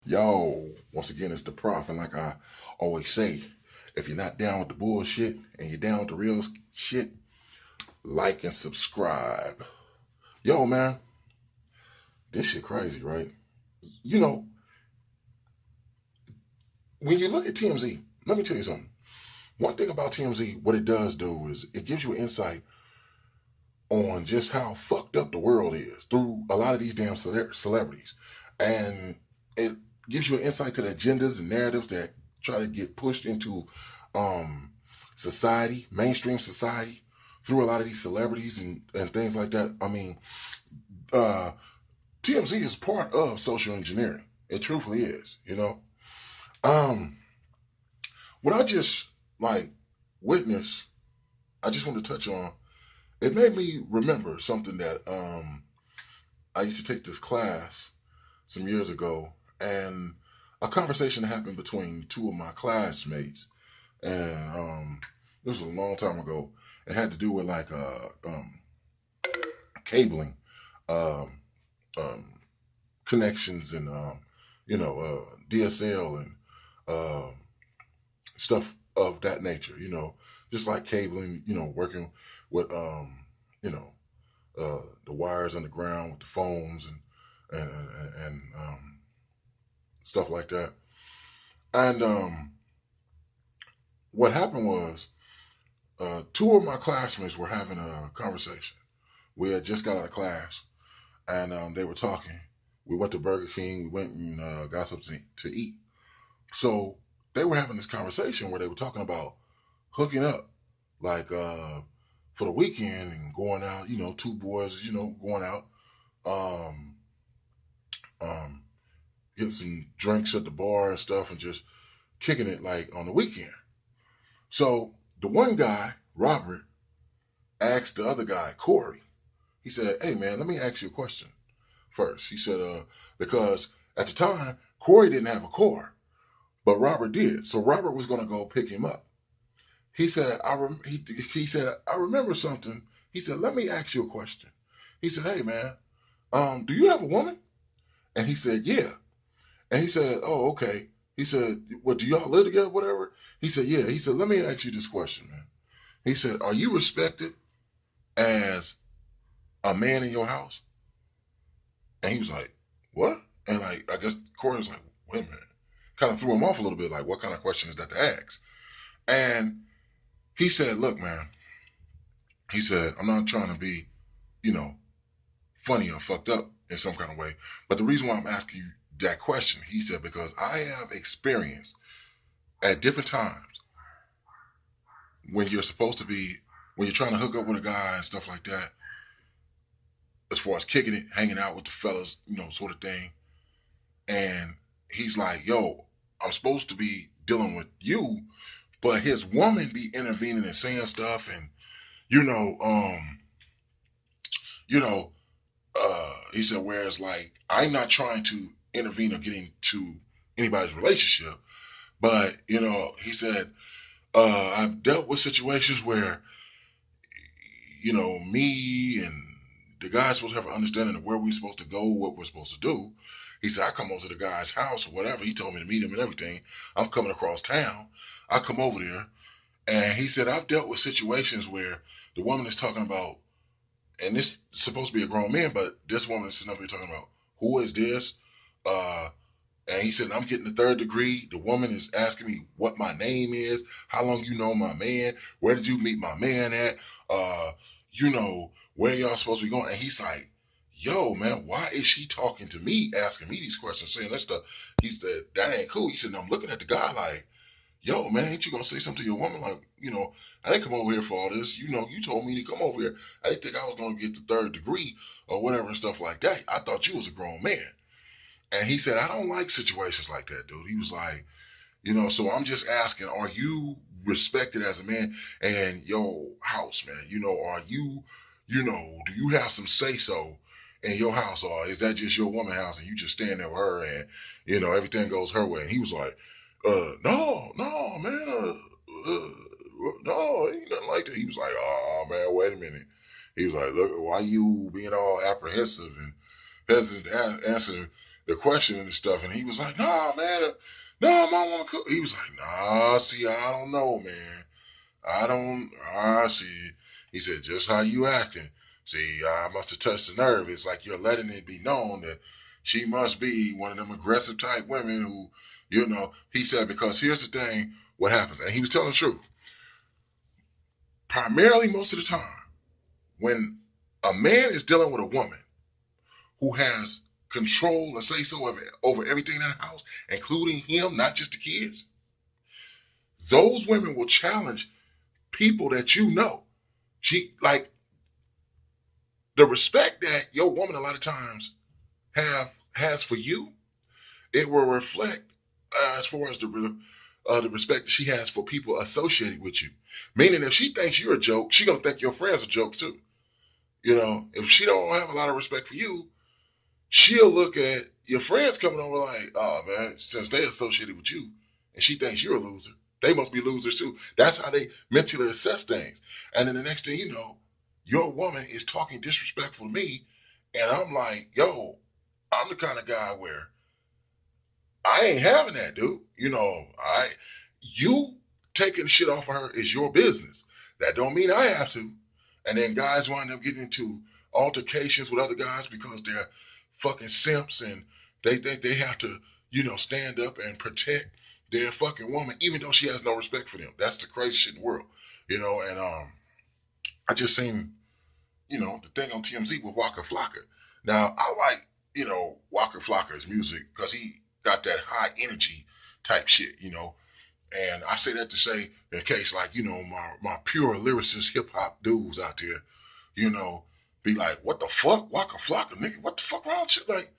Yo, once again, it's the prof, and like I always say, if you're not down with the bullshit and you're down with the real shit, like and subscribe. Yo, man, this shit crazy, right? You know, when you look at TMZ, let me tell you something. One thing about TMZ, what it does do is it gives you insight on just how fucked up the world is through a lot of these damn celebrities, and it gives you an insight to the agendas and narratives that try to get pushed into um, society, mainstream society, through a lot of these celebrities and things like that. I mean, uh, TMZ is part of social engineering. It truthfully is, you know. Um, what I just like witnessed, I just want to touch on. It made me remember something that I used to take this class some years ago, and a conversation happened between two of my classmates, and this was a long time ago. It had to do with like cabling, um, um, connections, and DSL and um, stuff of that nature. Just like cabling. Working with you know the wires underground with the phones and stuff like that. And what happened was, two of my classmates were having a conversation. We had just got out of class, and they were talking. We went to Burger King. We went and got something to eat. So they were having this conversation where they were talking about hooking up, like for the weekend and going out. Two boys, going out, um, um, getting some drinks at the bar and stuff, and just kicking it like on the weekend. So the one guy, Robert, asked the other guy, Corey. He said, "Hey man, let me ask you a question first." He said, because at the time Corey didn't have a car, but Robert did. So Robert was going to go pick him up. He said, he said, "I remember something." He said, "Let me ask you a question." He said, "Hey man, do you have a woman?" And he said, "Yeah." And he said, "Oh, okay." He said, "What, do y'all live together, whatever?" He said, "Yeah." He said, "Let me ask you this question, man." He said, "Are you respected as a man in your house?" And he was like, "What?" And like, I guess Corey was like, "Wait a minute." Kind of threw him off a little bit, like, what kind of question is that to ask? And he said, "Look, man," he said, "I'm not trying to be, you know, funny or fucked up in some kind of way. But the reason why I'm asking you that question," he said, "because I have experienced at different times when you're supposed to be, when you're trying to hook up with a guy and stuff like that, as far as kicking it, hanging out with the fellas, sort of thing." And he's like, "Yo, I'm supposed to be dealing with you," but his woman be intervening and saying stuff, and you know, um, he said, whereas like I'm not trying to intervene or get into anybody's relationship, but he said, I've dealt with situations where me and the guy's supposed to have an understanding of where we're supposed to go, what we're supposed to do. He said, I come over to the guy's house or whatever. He told me to meet him and everything. I'm coming across town. I come over there, and he said, I've dealt with situations where the woman is talking about, and this is supposed to be a grown man, but this woman is sitting up here talking about, who is this? Uh, and he said, I'm getting the third degree. The woman is asking me what my name is, how long you know my man, where did you meet my man at, where y'all supposed to be going? And he's like, yo, man, why is she talking to me, asking me these questions, saying that stuff? He said, that ain't cool. He said, no, I'm looking at the guy like, yo, man, ain't you gonna say something to your woman? Like, I didn't come over here for all this. You told me to come over here. I didn't think I was gonna get the third degree or whatever and stuff like that. I thought you was a grown man. And he said, I don't like situations like that, dude. He was like, so I'm just asking, are you respected as a man in your house, man? Are you, do you have some say so in your house, or is that just your woman house and you just stand there with her and, everything goes her way? And he was like, no, no, man, uh, no, ain't nothing like that. He was like, oh, man, wait a minute. He was like, look, why you being all apprehensive and hesitant to answer the question and stuff, and he was like, "Nah, man, no, mom want to cook." He was like, "Nah, see, I don't know, man. I don't. See." He said, "Just how you acting. See, I must have touched the nerve. It's like you're letting it be known that she must be one of them aggressive type women who, you know." He said, "Because here's the thing, what happens," and he was telling the truth. Primarily, most of the time, when a man is dealing with a woman who has control and say so over everything in the house, including him, not just the kids, those women will challenge people that you know. She like the respect that your woman a lot of times has for you. It will reflect as far as the respect that she has for people associated with you. Meaning, if she thinks you're a joke, she gonna think your friends are jokes too. You know, if she don't have a lot of respect for you, she'll look at your friends coming over like, "Oh man, since they associated with you, and she thinks you're a loser, they must be losers too." That's how they mentally assess things. And then the next thing you know, your woman is talking disrespectful to me, and I'm like, "Yo, I'm the kind of guy where I ain't having that, dude. You know, you taking shit off of her is your business. That don't mean I have to." And then guys wind up getting into altercations with other guys because they're fucking simps and they think they have to, stand up and protect their fucking woman, even though she has no respect for them. That's the crazy shit in the world, And I just seen, the thing on TMZ with Waka Flocka. Now I like, Waka Flocka's music because he got that high energy type shit. And I say that to say, in case, like, my pure lyricist hip hop dudes out there, you know, be like, "What the fuck? Waka Flocka, nigga, what the fuck wrong with you?" Like,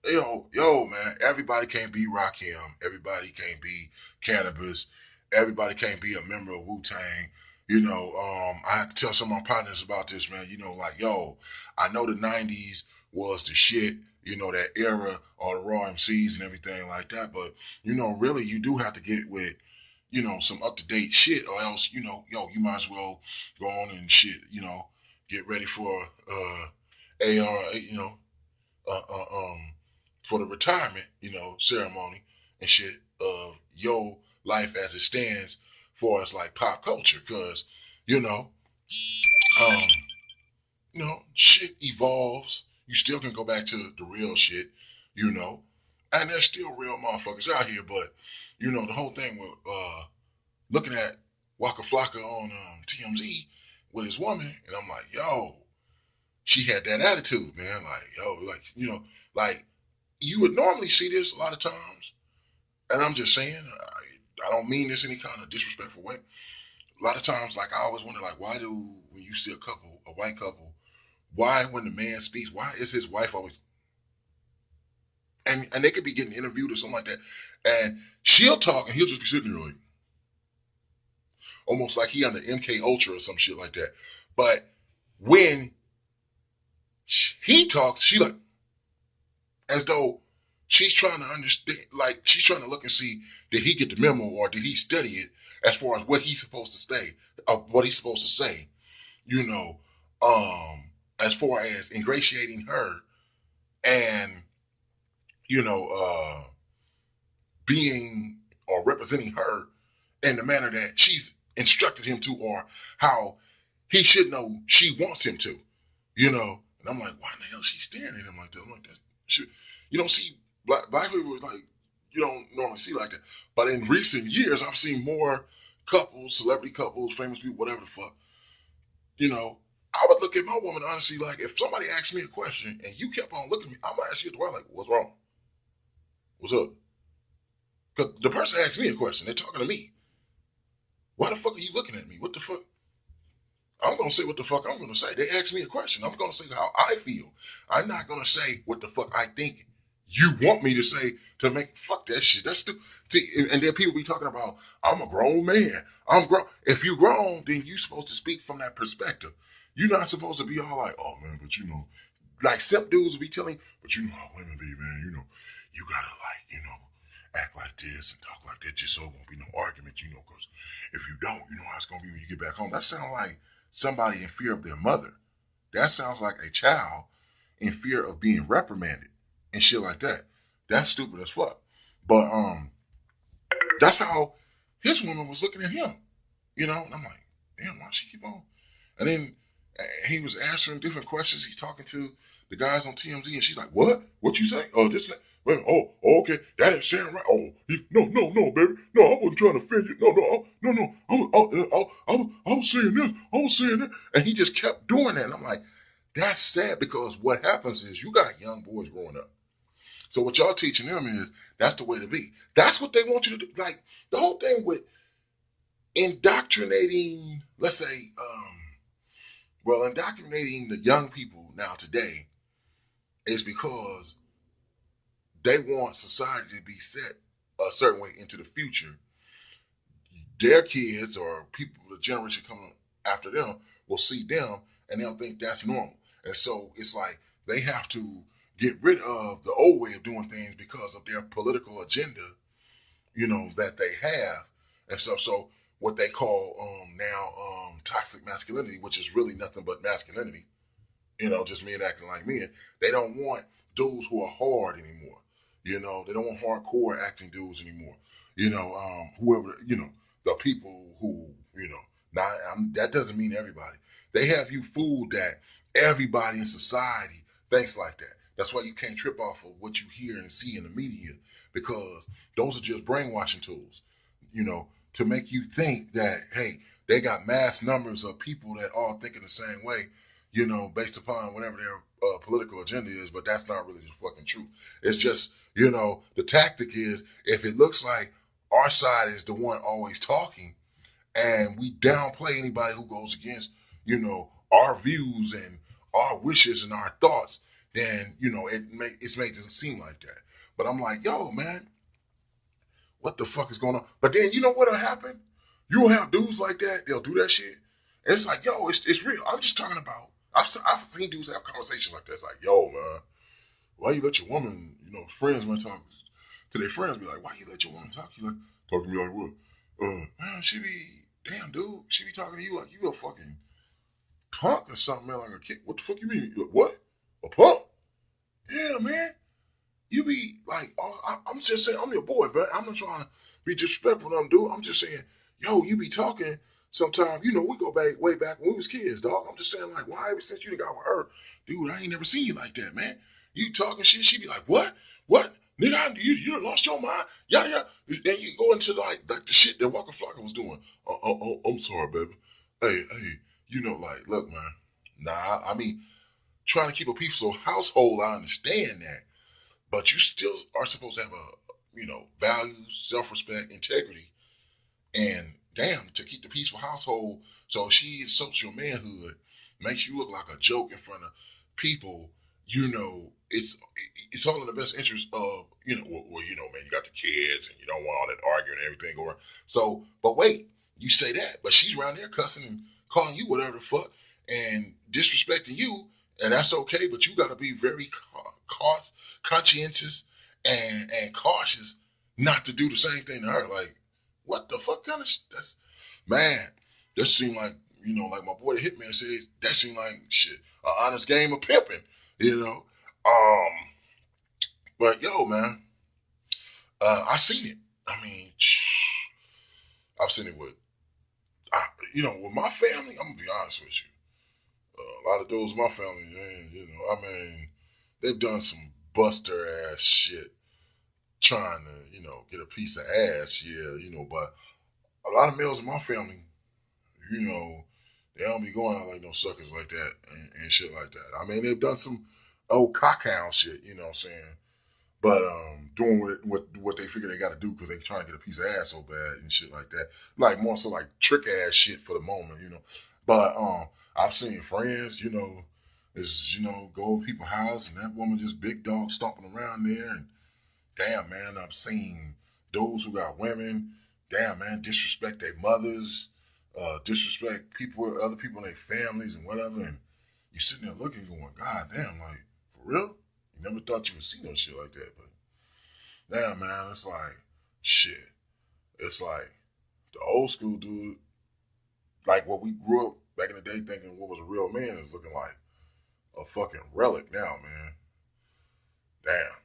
yo, man, everybody can't be Rakim. Everybody can't be Cannabis. Everybody can't be a member of Wu Tang. I had to tell some of my partners about this, man. Like, yo, I know the 90s was the shit, that era, all the Raw MCs and everything like that. But, really, you do have to get with, some up to date shit, or else, you might as well go on and shit, get ready for AR, uh, uh, um, for the retirement, ceremony and shit of your life as it stands for us like pop culture, because you know, um, shit evolves. You still can go back to the real shit, you know, and there's still real motherfuckers out here, but the whole thing with looking at Waka Flocka on TMZ with his woman, and I'm like, yo, she had that attitude, man. Like, yo, like, like you would normally see this a lot of times, and I'm just saying, I don't mean this in any kind of disrespectful way. A lot of times, like, I always wonder, like, why do, when you see a white couple, why when the man speaks, why is his wife always, and they could be getting interviewed or something like that, and she'll talk and he'll just be sitting there like, almost like he on the MK Ultra or some shit like that. But when he talks, she like, as though she's trying to understand, like she's trying to look and see, did he get the memo or did he study it as far as what he's supposed to say, what he's supposed to say, you know, um, as far as ingratiating her and you know, being or representing her in the manner that she's instructed him to, or how he should know she wants him to, And I'm like, why the hell is she staring at him like that? I'm like, you don't see black people like you don't normally see like that. But in recent years, I've seen more couples, celebrity couples, famous people, whatever the fuck. I would look at my woman honestly like if somebody asked me a question and you kept on looking at me, I'm gonna ask you as well, like, what's wrong? What's up? Because the person asked me a question. They're talking to me. Why the fuck are you looking at me? What the fuck? I'm gonna say what the fuck I'm gonna say. They asked me a question. I'm gonna say how I feel. I'm not gonna say what the fuck I think you want me to say to make fuck that shit. That's stupid. And then people be talking about I'm a grown man. I'm grown. If you grown, then you supposed to speak from that perspective. You're not supposed to be all like, oh man, but like simp dudes will be telling, but you know how women be, man. You gotta like, act like this and talk like that just so it won't be no argument, because if you don't, you know how it's gonna be when you get back home. That sounds like somebody in fear of their mother. That sounds like a child in fear of being reprimanded and shit like that. That's stupid as fuck. But that's how his woman was looking at him. And I'm like, damn, why she keep on? And then he was answering different questions. He's talking to the guys on TMZ, and she's like, "What? What you say? Oh, this. Wait, okay. That ain't saying right. Oh, no, baby. No, I wasn't trying to offend you. No. I was saying this. I was saying that." And he just kept doing that. And I'm like, that's sad because what happens is you got young boys growing up. So what y'all teaching them is that's the way to be. That's what they want you to do. Like the whole thing with indoctrinating, let's say, indoctrinating the young people now today is because they want society to be set a certain way into the future. Their kids or people, the generation coming after them, will see them and they'll think that's normal. And so it's like they have to get rid of the old way of doing things because of their political agenda, that they have and stuff. So what they call now toxic masculinity, which is really nothing but masculinity, just men acting like men. They don't want dudes who are hard anymore. They don't want hardcore acting dudes anymore. Whoever, the people who, now that doesn't mean everybody. They have you fooled that everybody in society thinks like that. That's why you can't trip off of what you hear and see in the media because those are just brainwashing tools, to make you think that, hey, they got mass numbers of people that all thinking the same way, based upon whatever their political agenda is, but that's not really the fucking truth. It's just, the tactic is if it looks like our side is the one always talking and we downplay anybody who goes against, our views and our wishes and our thoughts, then, it's made it seem like that. But I'm like, yo, man, what the fuck is going on? But then you know what'll happen? You'll have dudes like that. They'll do that shit. And it's like, yo, it's real. I'm just talking about. I've seen dudes have conversations like that. It's like, yo, man, why you let your woman, friends might talk to their friends, be like, why you let your woman talk? You like talk to me like what? Man, she be damn dude. She be talking to you like you a fucking punk or something, man. Like a kid. What the fuck you mean? What? A punk? Yeah, man. You be like, I'm just saying, I'm your boy, but I'm not trying to be disrespectful to them, dude. I'm just saying, yo, you be talking sometimes, we go back way back when we was kids, dog. I'm just saying, like, why ever since you got with her, dude, I ain't never seen you like that, man. You talking shit, she be like, what? What? Nigga, you done lost your mind? Yeah. Then you go into like the shit that Walker Flocka was doing. I'm sorry, baby. Hey, like, look, man. Nah, I mean, trying to keep a peaceful household, I understand that. But you still are supposed to have values, self-respect, integrity, and damn, to keep the peaceful household. So she insults your manhood, makes you look like a joke in front of people. It's all in the best interest of man, you got the kids and you don't want all that arguing and everything going. So, but wait, you say that, but she's around there cussing and calling you whatever the fuck and disrespecting you, and that's okay. But you got to be very conscientious and cautious not to do the same thing to her. Like, what the fuck kind of that's man? That seemed like like my boy the Hitman says. That seemed like shit, an honest game of pimping, you know. Um, but yo, man, I seen it. I mean, I've seen it with my family. I'm gonna be honest with you. A lot of those in my family, man, I mean, they've done some buster ass shit trying to, get a piece of ass, yeah, but a lot of males in my family, you know, they don't be going out like no suckers like that and shit like that. I mean, they've done some old cockhound shit, you know what I'm saying? But doing what they figure they got to do because they trying to get a piece of ass so bad and shit like that. Like more so like trick ass shit for the moment, But I've seen friends, go to people's house and that woman just big dog stomping around there and damn man, I've seen those who got women, damn man, disrespect their mothers, disrespect other people in their families and whatever, and you sitting there looking, going, God damn, like for real? You never thought you would see no shit like that, but damn man, it's like shit. It's like the old school dude, like what we grew up back in the day thinking what was a real man is looking like a fucking relic now, man. Damn.